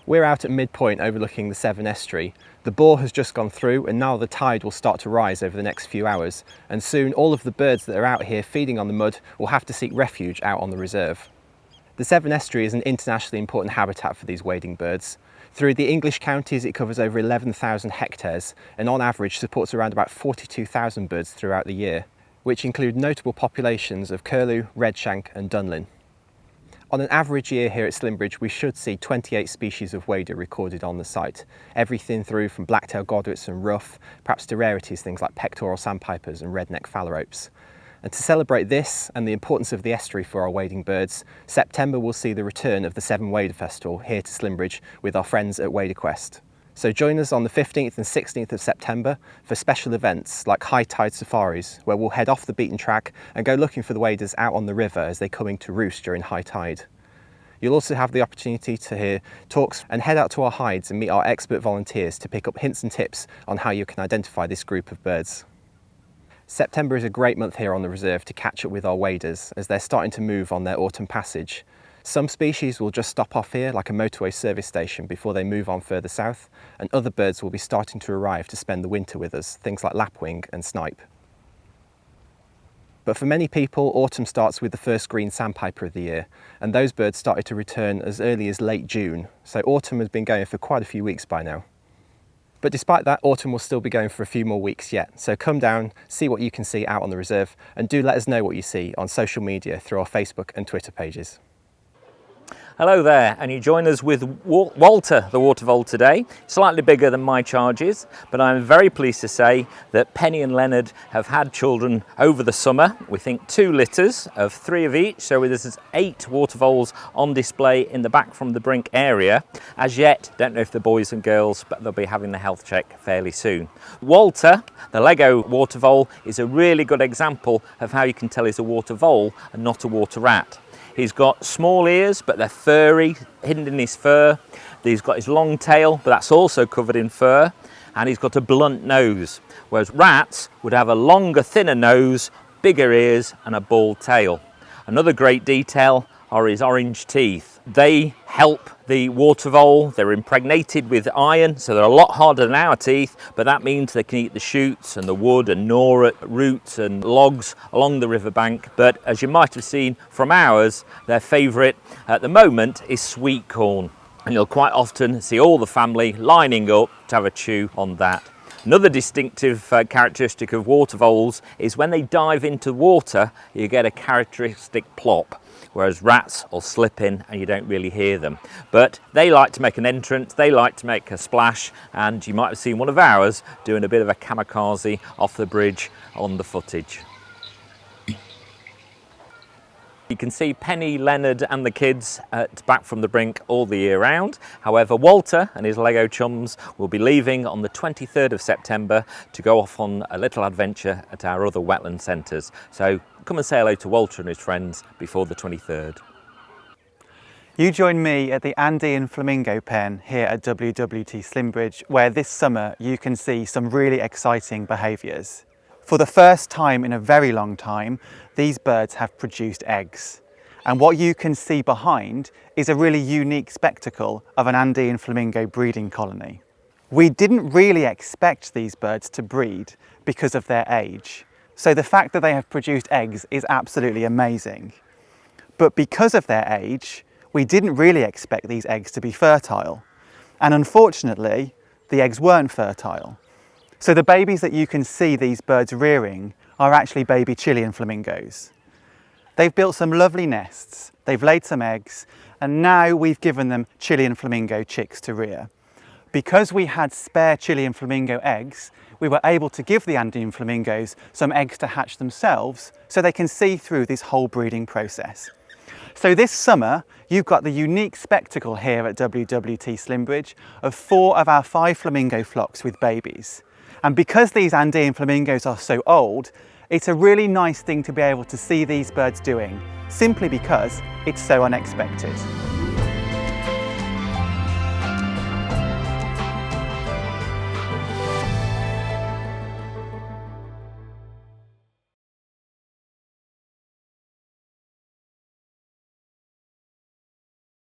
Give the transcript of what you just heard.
We're out at midpoint overlooking the Severn estuary. The bore has just gone through and now the tide will start to rise over the next few hours, and soon all of the birds that are out here feeding on the mud will have to seek refuge out on the reserve. The Severn estuary is an internationally important habitat for these wading birds. Through the English counties it covers over 11,000 hectares and on average supports around about 42,000 birds throughout the year, which include notable populations of curlew, redshank and dunlin. On an average year here at Slimbridge, we should see 28 species of wader recorded on the site. Everything through from black-tailed godwits and ruff, perhaps to rarities, things like pectoral sandpipers and redneck phalaropes. And to celebrate this and the importance of the estuary for our wading birds, September will see the return of the Severn Wader Festival here to Slimbridge with our friends at WaderQuest. So join us on the 15th and 16th of September for special events like high tide safaris, where we'll head off the beaten track and go looking for the waders out on the river as they come to roost during high tide. You'll also have the opportunity to hear talks and head out to our hides and meet our expert volunteers to pick up hints and tips on how you can identify this group of birds. September is a great month here on the reserve to catch up with our waders as they're starting to move on their autumn passage. Some species will just stop off here like a motorway service station before they move on further south, and other birds will be starting to arrive to spend the winter with us, things like lapwing and snipe. But for many people, autumn starts with the first green sandpiper of the year, and those birds started to return as early as late June, so autumn has been going for quite a few weeks by now. But despite that, autumn will still be going for a few more weeks yet, so come down, see what you can see out on the reserve, and do let us know what you see on social media through our Facebook and Twitter pages. Hello there, and you join us with Walter, the water vole today. Slightly bigger than my charges, but I'm very pleased to say that Penny and Leonard have had children over the summer. We think 2 litters of 3 of each, so there's 8 water voles on display in the back from the brink area. As yet, don't know if they're boys and girls, but they'll be having the health check fairly soon. Walter, the Lego water vole, is a really good example of how you can tell he's a water vole and not a water rat. He's got small ears, but they're furry, hidden in his fur. He's got his long tail, but that's also covered in fur. And he's got a blunt nose, whereas rats would have a longer, thinner nose, bigger ears, and a bald tail. Another great detail are his orange teeth. They help the water vole. They're impregnated with iron, so they're a lot harder than our teeth, but that means they can eat the shoots and the wood and gnaw at roots and logs along the riverbank. But as you might have seen from ours, their favourite at the moment is sweet corn. And you'll quite often see all the family lining up to have a chew on that. Another distinctive characteristic of water voles is when they dive into water, you get a characteristic plop, whereas rats will slip in and you don't really hear them. But they like to make an entrance, they like to make a splash, and you might have seen one of ours doing a bit of a kamikaze off the bridge on the footage. You can see Penny, Leonard and the kids back from the brink all the year round. However, Walter and his Lego chums will be leaving on the 23rd of September to go off on a little adventure at our other wetland centres. So come and say hello to Walter and his friends before the 23rd. You join me at the Andean Flamingo pen here at WWT Slimbridge, where this summer you can see some really exciting behaviours. For the first time in a very long time, these birds have produced eggs. And what you can see behind is a really unique spectacle of an Andean flamingo breeding colony. We didn't really expect these birds to breed because of their age. So the fact that they have produced eggs is absolutely amazing. But because of their age, we didn't really expect these eggs to be fertile. And unfortunately, the eggs weren't fertile. So the babies that you can see these birds rearing are actually baby Chilean flamingos. They've built some lovely nests, they've laid some eggs, and now we've given them Chilean flamingo chicks to rear. Because we had spare Chilean flamingo eggs, we were able to give the Andean flamingos some eggs to hatch themselves so they can see through this whole breeding process. So this summer, you've got the unique spectacle here at WWT Slimbridge of 4 of our 5 flamingo flocks with babies. And because these Andean flamingos are so old, it's a really nice thing to be able to see these birds doing, simply because it's so unexpected.